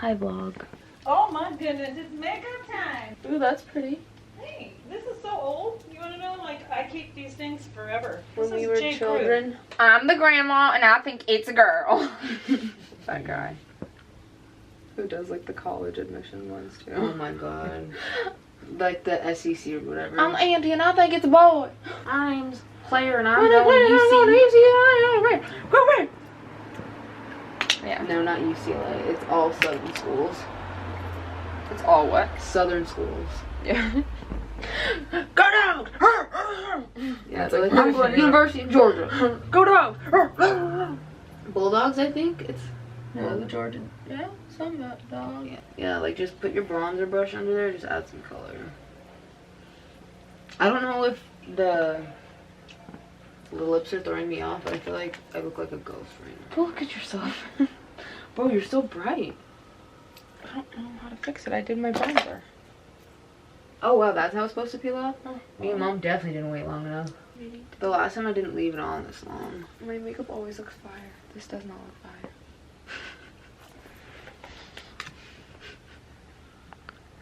Hi, vlog. Oh my goodness, it's makeup time. Ooh, that's pretty. Hey, this is so old. You want to know? Like, I keep these things forever. When This we is were J. children. Crew. I'm the grandma, and I think it's a girl. That guy. Who does like the college admission ones too. Oh my god. Like the SEC or whatever. I'm Auntie, and I think it's a boy. My name's Claire, and I'm going to UC. Yeah. No, not UCLA. It's all Southern schools. It's all what? Southern schools. Yeah. Go down! Yeah, it's like, I'm going to University of Georgia. Go down! Bulldogs, I think. It's No, the Georgia. Yeah, some dog. yeah, like just put your bronzer brush under there, just add some color. I don't know if the lips are throwing me off, but I feel like I look like a ghost right now. Go look at yourself. Bro, you're so bright. I don't know how to fix it. I did my bronzer. Oh wow, that's how it's supposed to peel off? Me and Mom definitely didn't wait long enough. The last time I didn't leave it on this long. My makeup always looks fire. This does not look fire.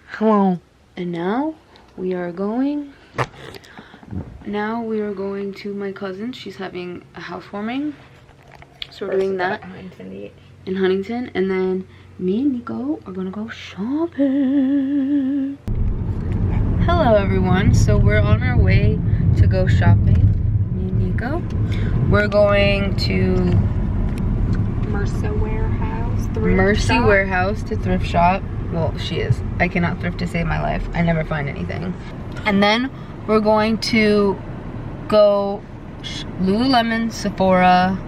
Hello. And now we are going to my cousin's. She's having a housewarming. So we're doing that in Huntington. And then me and Nico are gonna go shopping. Hello everyone. So we're on our way to go shopping. Me and Nico. We're going to Mercy Warehouse to thrift shop. Well, she is. I cannot thrift to save my life. I never find anything. And then we're going to go Lululemon, Sephora.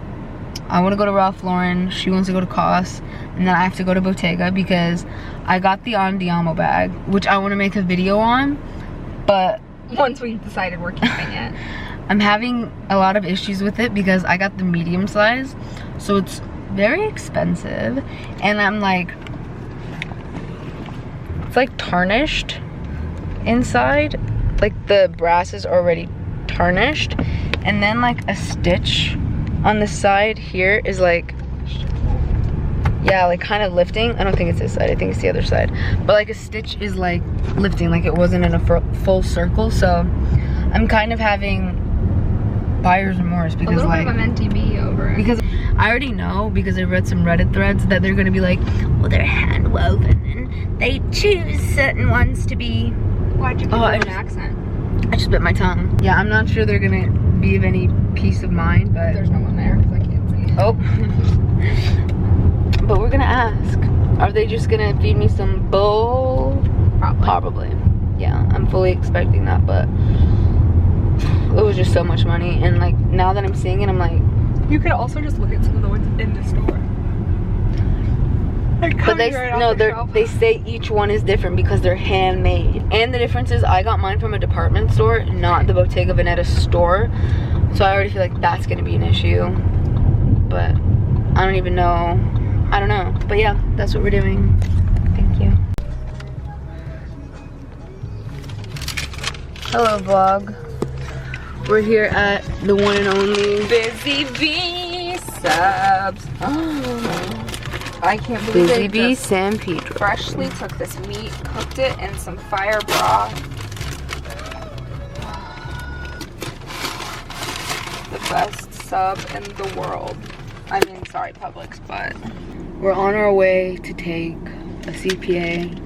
I want to go to Ralph Lauren. She wants to go to COS. And then I have to go to Bottega because I got the Andiamo bag, which I want to make a video on. But once we've decided we're keeping it. I'm having a lot of issues with it because I got the medium size. So it's very expensive. And I'm like, it's like tarnished inside. Like the brass is already tarnished. And then like a stitch on the side here is like, yeah, like kind of lifting. I don't think it's this side, I think it's the other side. But like a stitch is like lifting, like it wasn't in a full circle. So I'm kind of having buyer's remorse because a little like, bit of an MTB over it. Because I already know, because I read some Reddit threads, that they're gonna be like, well, they're hand woven and they choose certain ones to be. Why'd you give an accent? I just bit my tongue. Yeah, I'm not sure they're gonna be of any peace of mind, but There's no one there because I can't see. oh. But we're gonna ask. Are they just gonna feed me some bull? Probably. Yeah, I'm fully expecting that, but it was just so much money, and like now that I'm seeing it, I'm like, You could also just look at some of the ones in the store. but they say each one is different because they're handmade. And the difference is I got mine from a department store, not the Bottega Veneta store. So I already feel like that's gonna be an issue. But I don't even know. I don't know. But yeah, that's what we're doing. Thank you. Hello vlog. We're here at the one and only Busy Bee subs. I can't believe Busy they Bee just San Pedro. freshly took this meat, cooked it in some fire broth. The best sub in the world. I mean, sorry Publix, but We're on our way to take a CPA.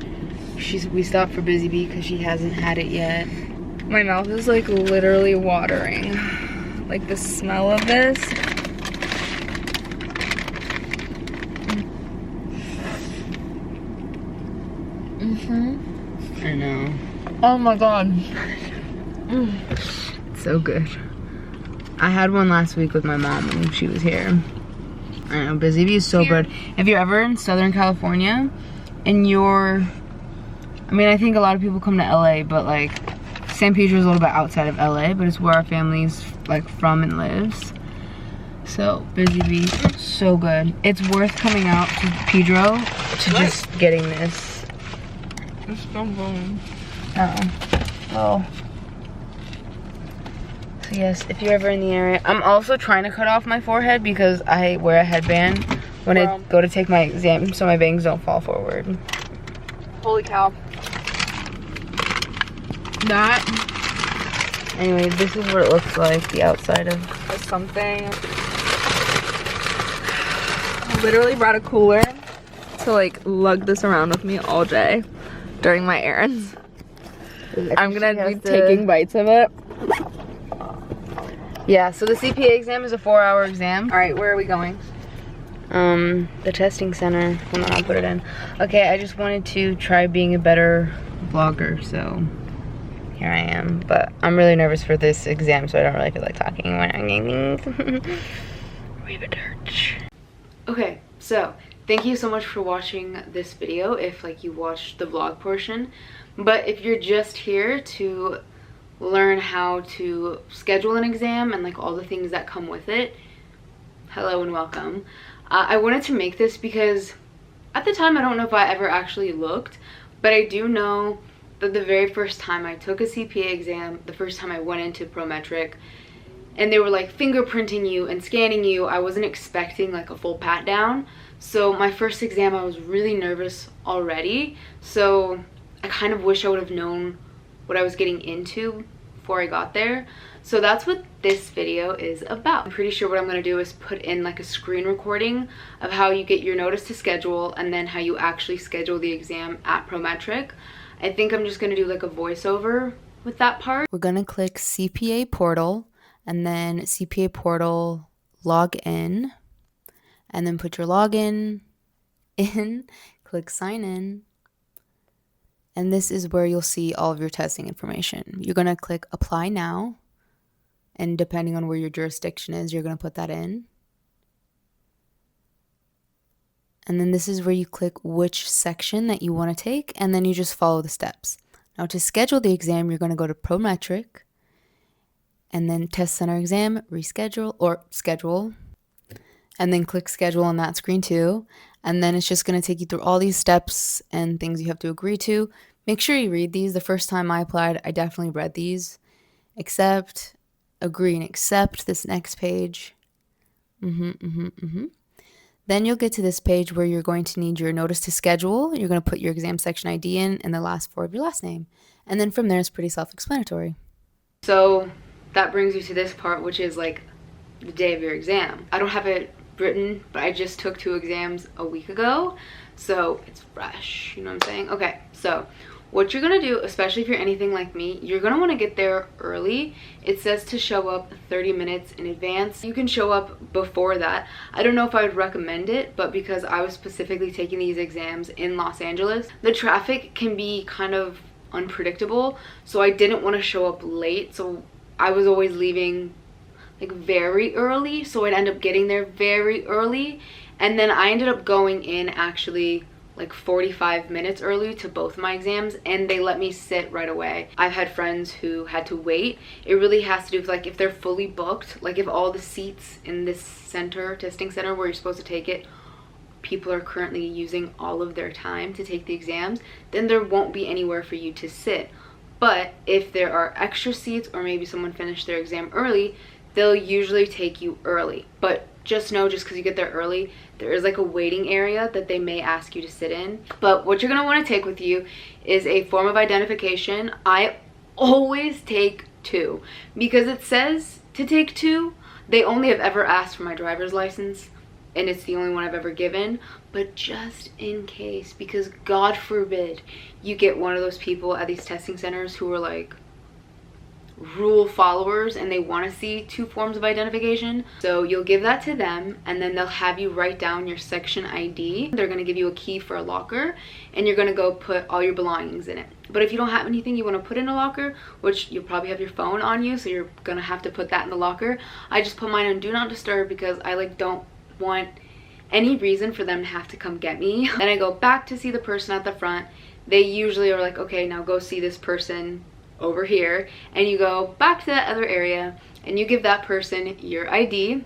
We stopped for Busy Bee because she hasn't had it yet. my mouth is like literally watering. Like the smell of this. I know. Oh my god. It's so good. I had one last week with my mom when she was here. I know, Busy Bee is so good. If you're ever in Southern California and I mean, I think a lot of people come to LA, but like San Pedro is a little bit outside of LA, but it's where our family's like from and lives. So Busy Bee, so good. It's worth coming out to Pedro to just getting this. It's so good. Oh. So yes, if you're ever in the area. I'm also trying to cut off my forehead because I wear a headband when I go to take my exam so my bangs don't fall forward. Holy cow. That Anyway, this is what it looks like, the outside of is something. I literally brought a cooler to like lug this around with me all day during my errands. I'm gonna be taking bites of it. Yeah, so the CPA exam is a 4-hour exam. All right, where are we going? The testing center. Hold on, I'll put it in. Okay, I just wanted to try being a better vlogger, so here I am. But I'm really nervous for this exam, so I don't really feel like talking when I'm gaming. Okay, so thank you so much for watching this video if like you watched the vlog portion. But if you're just here to learn how to schedule an exam and like all the things that come with it, hello and welcome. I wanted to make this because at the time I don't know if I ever actually looked, but I do know that the very first time I took a CPA exam, the first time I went into Prometric, and they were like fingerprinting you and scanning you, I wasn't expecting like a full pat down. So my first exam I was really nervous already, so I kind of wish I would have known what I was getting into before I got there. So that's what this video is about. I'm pretty sure what I'm going to do is put in like a screen recording of how you get your notice to schedule and then how you actually schedule the exam at Prometric. I think I'm just going to do like a voiceover with that part. We're going to click CPA portal and then CPA portal log in, and then put your login in, click sign in. And this is where you'll see all of your testing information. You're going to click apply now. And depending on where your jurisdiction is, you're going to put that in. And then this is where you click which section that you want to take. And then you just follow the steps. Now to schedule the exam, you're going to go to Prometric. And then test center exam, reschedule or schedule. And then click schedule on that screen too. And then it's just going to take you through all these steps and things you have to agree to. Make sure you read these. The first time I applied, I definitely read these. Accept, agree and accept this next page. Then you'll get to this page where you're going to need your notice to schedule. You're going to put your exam section ID in and the last 4 of your last name. And then from there, it's pretty self-explanatory. So that brings you to this part, which is like the day of your exam. I don't have it written, but I just took 2 exams a week ago, so it's fresh, you know what I'm saying? Okay, so what you're gonna do, especially if you're anything like me, you're gonna want to get there early. It says to show up 30 minutes in advance. You can show up before that. I don't know if I would recommend it, but because I was specifically taking these exams in Los Angeles, the traffic can be kind of unpredictable, so I didn't want to show up late, so I was always leaving like very early, so I'd end up getting there very early, and then I ended up going in actually like 45 minutes early to both my exams, and they let me sit right away. I've had friends who had to wait. It really has to do with like if they're fully booked, like if all the seats in this center, testing center where you're supposed to take it, people are currently using all of their time to take the exams, then there won't be anywhere for you to sit. But if there are extra seats or maybe someone finished their exam early, they'll usually take you early. But just know, just because you get there early, there is like a waiting area that they may ask you to sit in. But what you're going to want to take with you is a form of identification. I always take 2 because it says to take 2. They only have ever asked for my driver's license, and it's the only one I've ever given. But just in case, because God forbid you get one of those people at these testing centers who are like rule followers and they want to see 2 forms of identification. So you'll give that to them, and then they'll have you write down your section ID. They're going to give you a key for a locker, and you're going to go put all your belongings in it. But if you don't have anything you want to put in a locker, which you'll probably have your phone on you, so you're going to have to put that in the locker, I just put mine on do not disturb because I like don't want any reason for them to have to come get me. Then I go back to see the person at the front. They usually are like, okay, now go see this person over here, and you go back to that other area and you give that person your ID,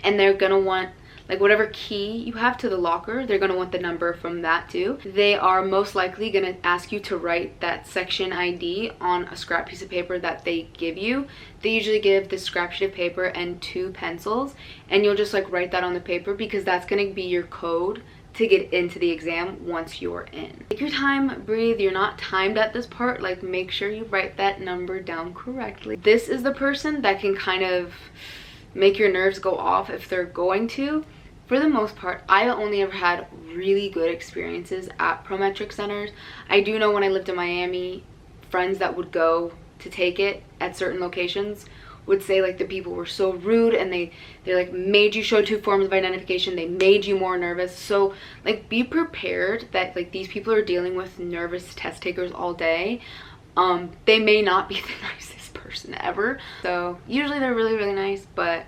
and they're gonna want like whatever key you have to the locker, they're going to want the number from that too. They are most likely going to ask you to write that section ID on a scrap piece of paper that they give you. They usually give this scrap sheet of paper and 2 pencils, and you'll just like write that on the paper because that's going to be your code to get into the exam once you're in. Take your time, breathe. You're not timed at this part. Like, make sure you write that number down correctly. This is the person that can kind of make your nerves go off if they're going to. For the most part, I've only ever had really good experiences at Prometric centers. I do know when I lived in Miami, friends that would go to take it at certain locations would say like the people were so rude, and they like made you show 2 forms of identification. They made you more nervous. So like, be prepared that like these people are dealing with nervous test takers all day. They may not be the nicest person ever. So usually they're really, really nice, but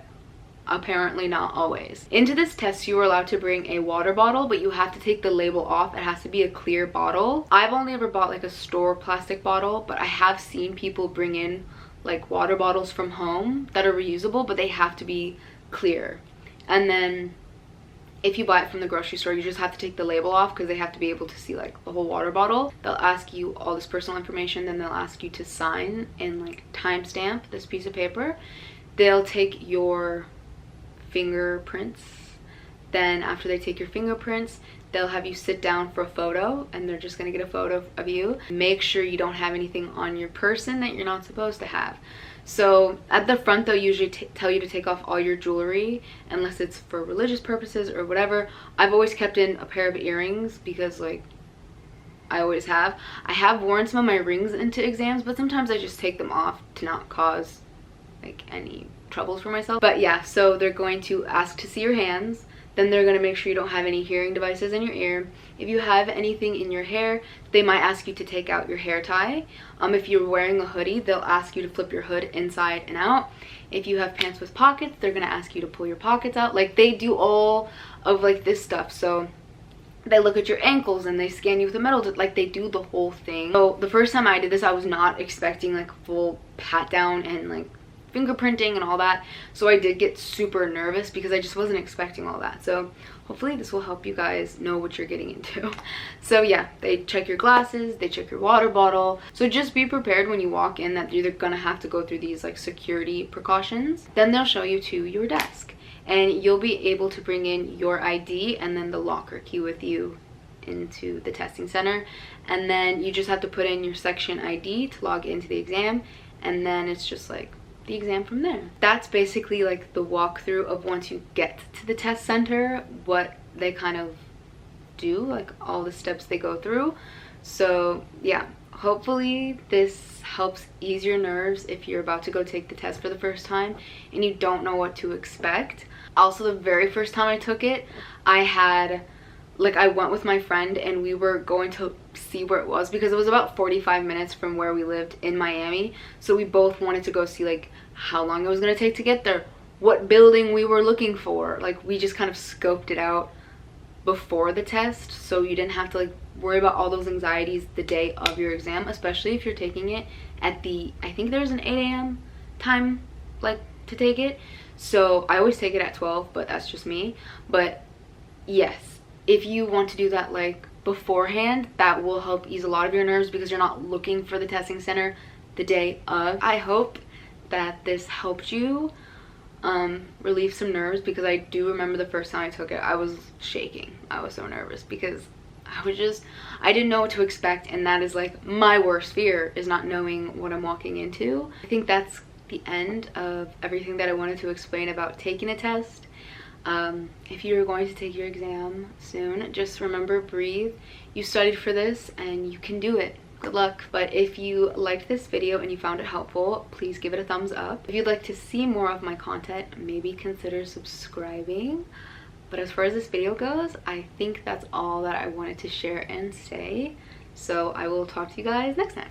apparently not always. Into this test, you are allowed to bring a water bottle, but you have to take the label off. It has to be a clear bottle. I've only ever bought like a store plastic bottle, but I have seen people bring in like water bottles from home that are reusable, but they have to be clear. And then if you buy it from the grocery store, you just have to take the label off because they have to be able to see like the whole water bottle. They'll ask you all this personal information, then they'll ask you to sign and like timestamp this piece of paper. They'll take your fingerprints. Then after they take your fingerprints, they'll have you sit down for a photo, and they're just gonna get a photo of you. Make sure you don't have anything on your person that you're not supposed to have. So at the front, they'll usually tell you to take off all your jewelry unless it's for religious purposes or whatever. I've always kept in a pair of earrings because like I always have. I have worn some of my rings into exams, but sometimes I just take them off to not cause like any troubles for myself. But yeah, so they're going to ask to see your hands. Then they're going to make sure you don't have any hearing devices in your ear. If you have anything in your hair, they might ask you to take out your hair tie. If you're wearing a hoodie, they'll ask you to flip your hood inside and out. If you have pants with pockets, they're going to ask you to pull your pockets out. Like, they do all of like this stuff. So they look at your ankles and they scan you with a metal, like they do the whole thing. So the first time I did this, I was not expecting like full pat down and like fingerprinting and all that, so I did get super nervous because I just wasn't expecting all that. So hopefully this will help you guys know what you're getting into. So yeah, they check your glasses, they check your water bottle, so just be prepared when you walk in that you're gonna have to go through these like security precautions. Then they'll show you to your desk, and you'll be able to bring in your ID and then the locker key with you into the testing center, and then you just have to put in your section ID to log into the exam, and then it's just like the exam from there. That's basically like the walkthrough of once you get to the test center, what they kind of do, like all the steps they go through. So yeah, hopefully this helps ease your nerves if you're about to go take the test for the first time and you don't know what to expect. Also, the very first time I took it, I went with my friend and we were going to see where it was because it was about 45 minutes from where we lived in Miami. So we both wanted to go see like how long it was going to take to get there, what building we were looking for. Like, we just kind of scoped it out before the test, so you didn't have to like worry about all those anxieties the day of your exam, especially if you're taking it at the, I think there's an 8 a.m. time like to take it. So I always take it at 12, but that's just me. But yes, if you want to do that like beforehand, that will help ease a lot of your nerves because you're not looking for the testing center the day of. I hope that this helped you relieve some nerves, because I do remember the first time I took it, I was shaking. I was so nervous because I didn't know what to expect, and that is like my worst fear, is not knowing what I'm walking into. I think that's the end of everything that I wanted to explain about taking a test. If you're going to take your exam soon, just remember, breathe. You studied for this and you can do it. Good luck. But if you liked this video and you found it helpful, please give it a thumbs up. If you'd like to see more of my content, maybe consider subscribing. But as far as this video goes, I think that's all that I wanted to share and say. So I will talk to you guys next time.